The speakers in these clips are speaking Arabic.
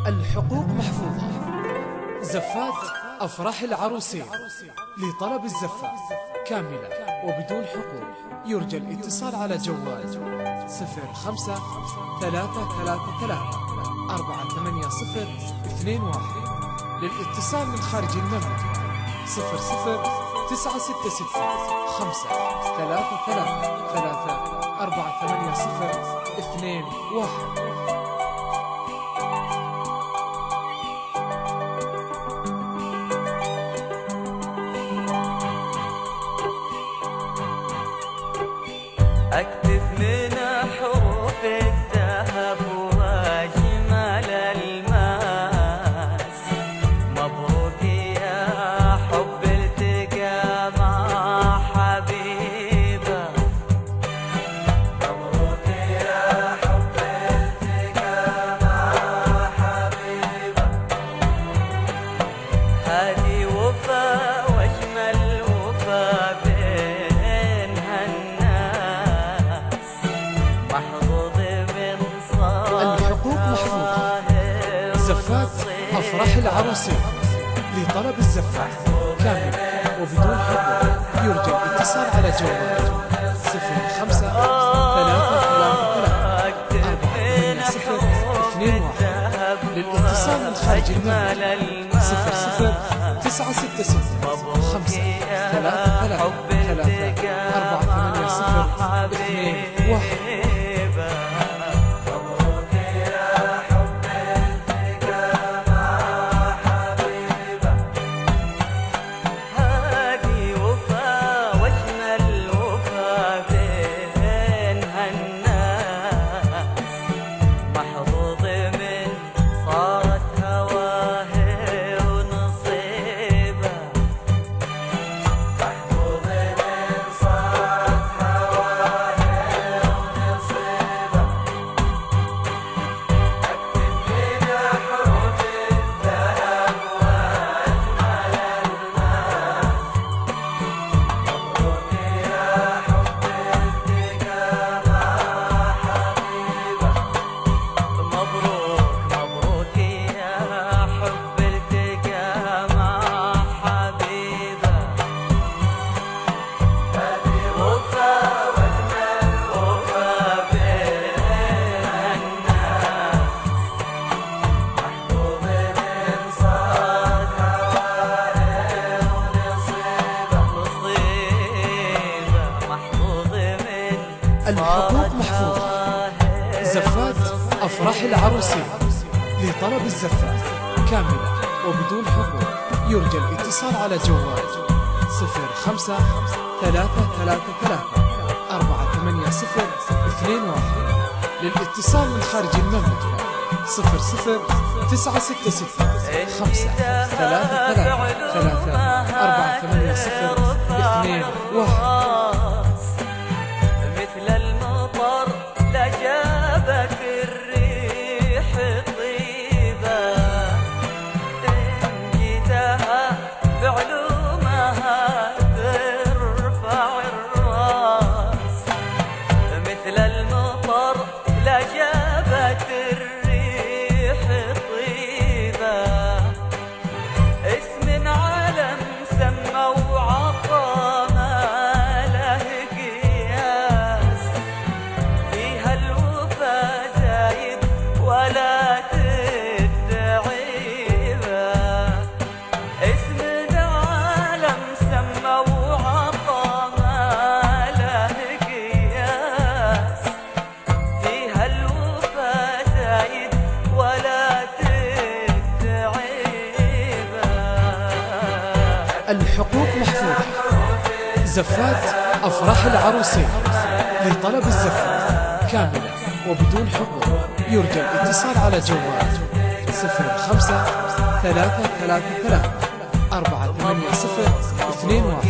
الحقوق محفوظة. زفات أفراح العروسين لطلب الزفة كاملة وبدون حقوق يرجى الاتصال على جوال 05-333-48021. للاتصال من خارج المملكة 00-963-5-33-48021. أكتب من حروف الذهب وأجمل الماس، مبروك يا حب التقى مع حبيبة، مبروك يا حب التقى مع حبيبة. هذه وفا وأجمل وفا بينها الناس، محظوظ من صار. الحقوق محفوظة. زفات أفراح العروسين لطلب الزفة كاملة وبدون حقوق يرجى الاتصال على جوال 05-333-48021. للاتصال من خارج المملكة 00-963-5-33-48021. الحقوق محفوظة. زفات أفراح العروسين لطلب الزفة كاملة وبدون حقوق يرجى الاتصال على جوال 05-333-48021. للاتصال من خارج المملكة 00-963-5-33-48021. مثل المطر لجابت الريح طيبة، إن جيتها بعلومها ترفع الراس. مثل المطر لجابت الريح طيبة، اسم علم سمى وعطى ما له قياس. فيها الوفا زايد ولا تدعيبه، اسم علم سمى وعطى ما له قياس. فيها الوفا زايد ولا تدعيبه. الحقوق محفوظة. زفات أفراح العروسين لطلب الزفة كاملة وبدون حقوق يرجى الاتصال على جوال 05-333-48021.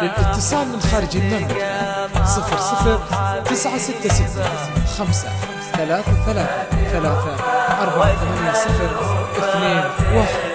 للاتصال من خارج المملكة 00-963-5-33-48021.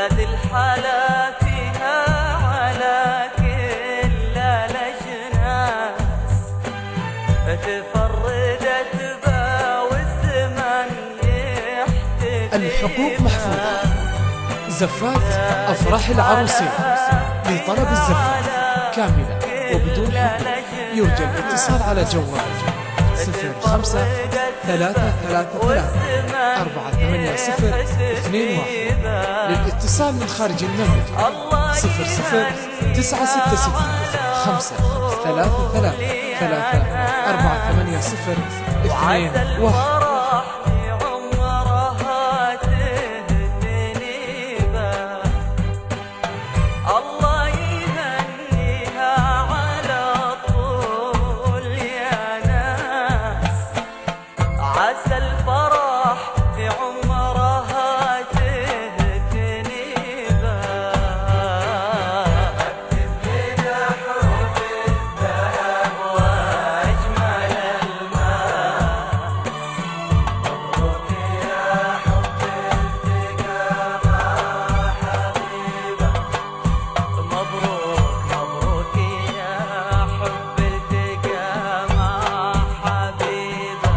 هذه الحالة فيها على كل الأجناس تفردت با والزمن يحتفي. الحقوق محفوظة. زفات أفراح العروسين لطلب الزفات كاملة وبدون حقوق يرجى الاتصال على جوال 05-333-480-21. للاتصال من خارج المملكة 00-963-533-480-21. عسى الفرح في عمرها تهتني بها. اكتب لنا حروف الذهب واجمل الماس. مبروك يا حب التقى مع حبيبه. مبروك مبروك يا حب التقى مع حبيبه.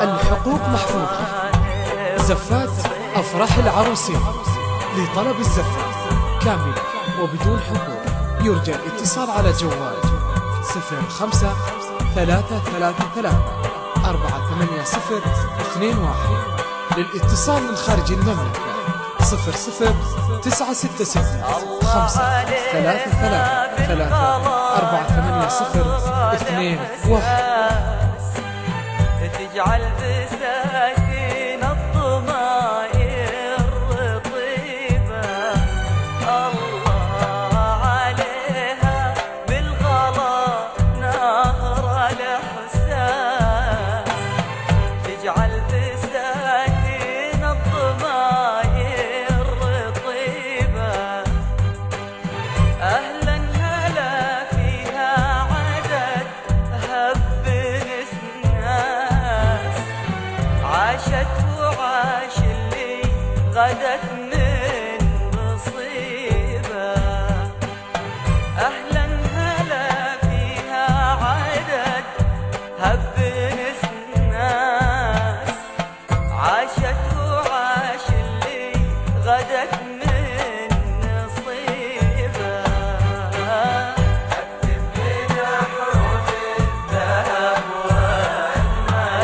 الحقوق محفوظة. زفات أفراح العروسين لطلب الزفات كاملة وبدون حقوق يرجى الاتصال على جوال 05-333-480-21. للاتصال من خارج المملكة 00-963-533-480-21. تجعل بساتين الضمائر رطيبة. الله عليها بالغلا نهر الإحساس. تجعل بساتين الضمائر رطيبة. أهلا هلا فيها عدد هب عاشت وعاش اللي غدت من مصيبة. أهلا هلا فيها عدد هب ناس. عاشت وعاش اللي غدت من مصيبة. اكتب لنا حروف الذهب واجمل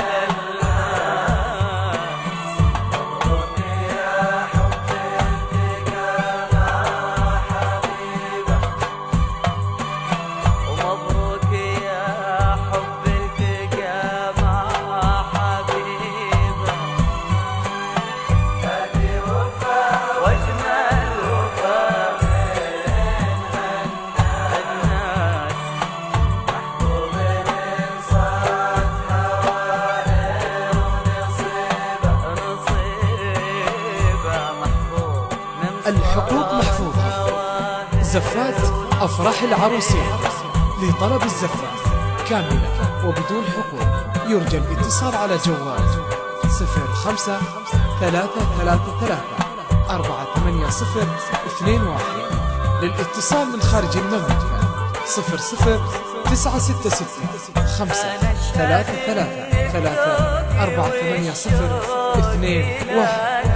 الحقوق محفوظة. زفات أفراح العروسين لطلب الزفات كاملة وبدون حقوق يرجى الاتصال على جوال 05-333-480-21. للاتصال من خارج المملكة 00-963-533-480-21.